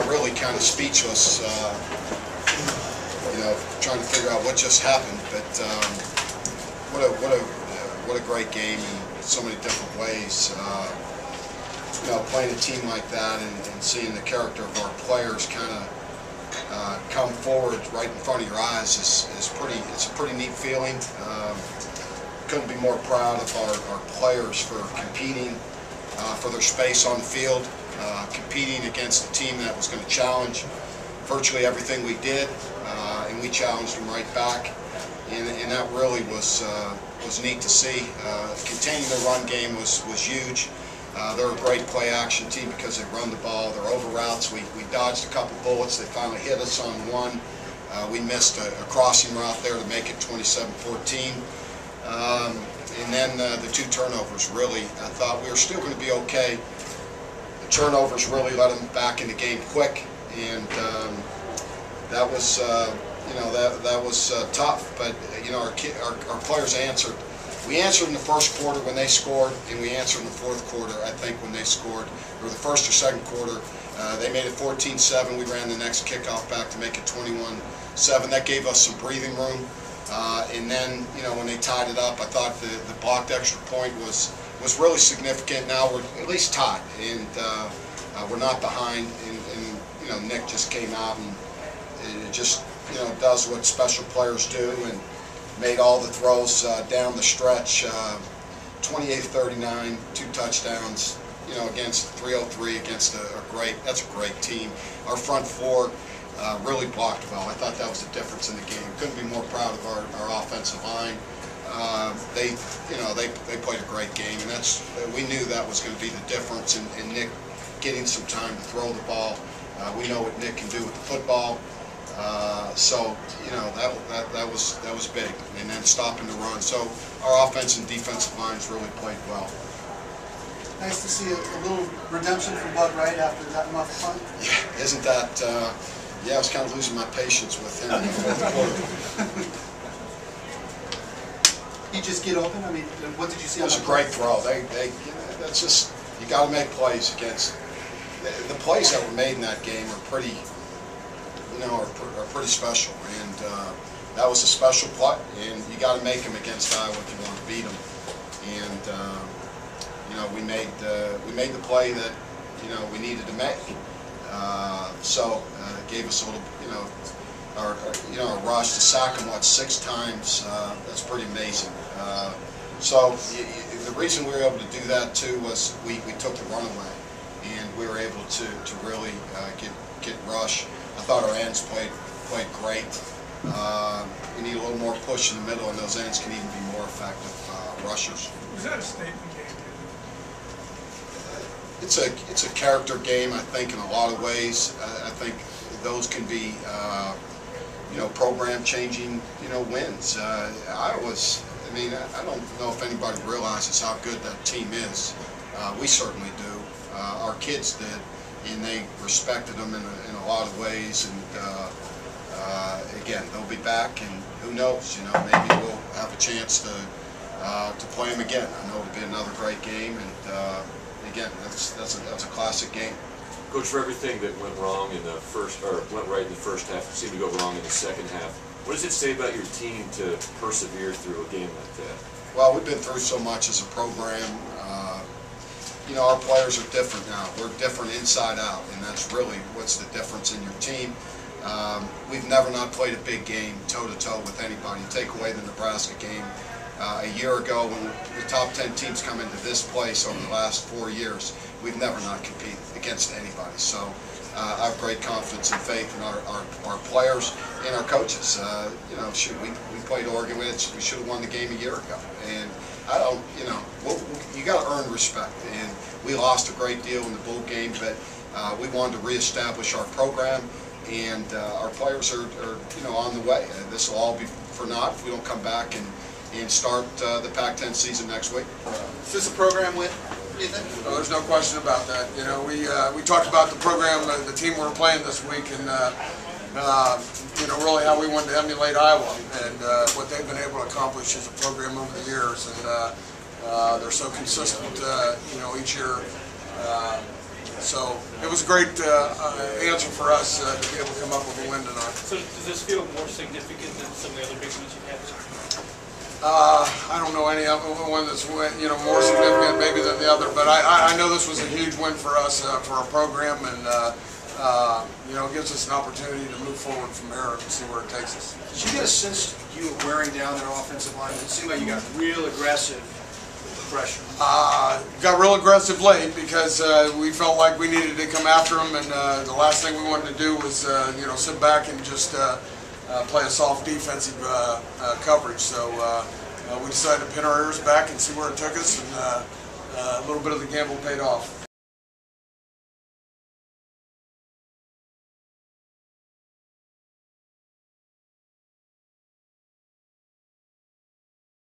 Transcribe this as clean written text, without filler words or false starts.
Really kind of speechless, trying to figure out what just happened. But what a great game in so many different ways. Playing a team like that and seeing the character of our players kind of come forward right in front of your eyes is pretty. It's a pretty neat feeling. Couldn't be more proud of our players for competing for their space on the field. Competing against a team that was going to challenge virtually everything we did, and we challenged them right back, and that really was neat to see. Containing the run game was huge. They're a great play action team because they run the ball. They're over routes. We dodged a couple bullets. They finally hit us on one. We missed a crossing route there to make it 27-14. And then the two turnovers really, I thought we were still going to be okay. The turnovers really let them back in the game quick, and that was that was tough. But our players answered. We answered in the first quarter when they scored, and we answered in the fourth quarter, I think, when they scored, or the first or second quarter. They made it 14-7. We ran the next kickoff back to make it 21-7. That gave us some breathing room. And then, when they tied it up, I thought the blocked extra point was really significant. Now we're at least tied, and we're not behind. And Nick just came out and it just does what special players do and made all the throws down the stretch. 28-39, 2 touchdowns. Against 303 against that's a great team. Our front four really blocked well. I thought that was the difference in the game. Couldn't be more proud of our offensive line. They played a great game, and we knew that was going to be the difference in Nick getting some time to throw the ball. We know what Nick can do with the football. So that was big, and then stopping the run. So our offense and defensive lines really played well. Nice to see a little redemption from Bud Wright after that muff punt. Yeah, isn't that? Yeah, I was kind of losing my patience with him in the fourth quarter. He just get open. I mean, what did you see? It was a great throw. That's just, you got to make plays against. The plays that were made in that game are pretty, are pretty special, and that was a special play, and you got to make them against Iowa if you want to beat them, and. We made the play that we needed to make. So it gave us a little, our rush to sack them 6 times. That's pretty amazing. So the reason we were able to do that too was we took the run away, and we were able to really get rush. I thought our ends played great. We need a little more push in the middle, and those ends can even be more effective rushers. Was that a statement game? It's a character game, I think, in a lot of ways. I think those can be, program-changing, wins. I don't know if anybody realizes how good that team is. We certainly do. Our kids did, and they respected them in a lot of ways. And again, they'll be back, and who knows? Maybe we'll have a chance to play them again. I know it'll be another great game, and. Again, that's a classic game. Coach, for everything that went wrong in the first, or went right in the first half, seemed to go wrong in the second half, what does it say about your team to persevere through a game like that? Well, we've been through so much as a program. Our players are different now. We're different inside out, and that's really what's the difference in your team. We've never not played a big game toe-to-toe with anybody. Take away the Nebraska game. A year ago, when the top 10 teams come into this place over the last 4 years, we've never not competed against anybody. So I have great confidence and faith in our players and our coaches. We played Oregon. We should have won the game a year ago. And I don't, you got to earn respect. And we lost a great deal in the bowl game, but we wanted to reestablish our program. And our players are on the way. This will all be for naught if we don't come back and start the Pac-10 season next week. Is this a program win, you think? Oh, there's no question about that. We talked about the program, the team we're playing this week, and really how we wanted to emulate Iowa and what they've been able to accomplish as a program over the years. And They're so consistent, each year. So it was a great answer for us to be able to come up with a win tonight. So does this feel more significant than some of the other big wins you've had? I don't know any other one that's more significant maybe than the other, but I know this was a huge win for us, for our program, and it gives us an opportunity to move forward from there and see where it takes us. Did you get a sense you were wearing down their offensive line? It seemed like you got real aggressive pressure. Got real aggressive late because we felt like we needed to come after them, and the last thing we wanted to do was sit back and just play a soft defensive coverage. So we decided to pin our ears back and see where it took us, and a little bit of the gamble paid off.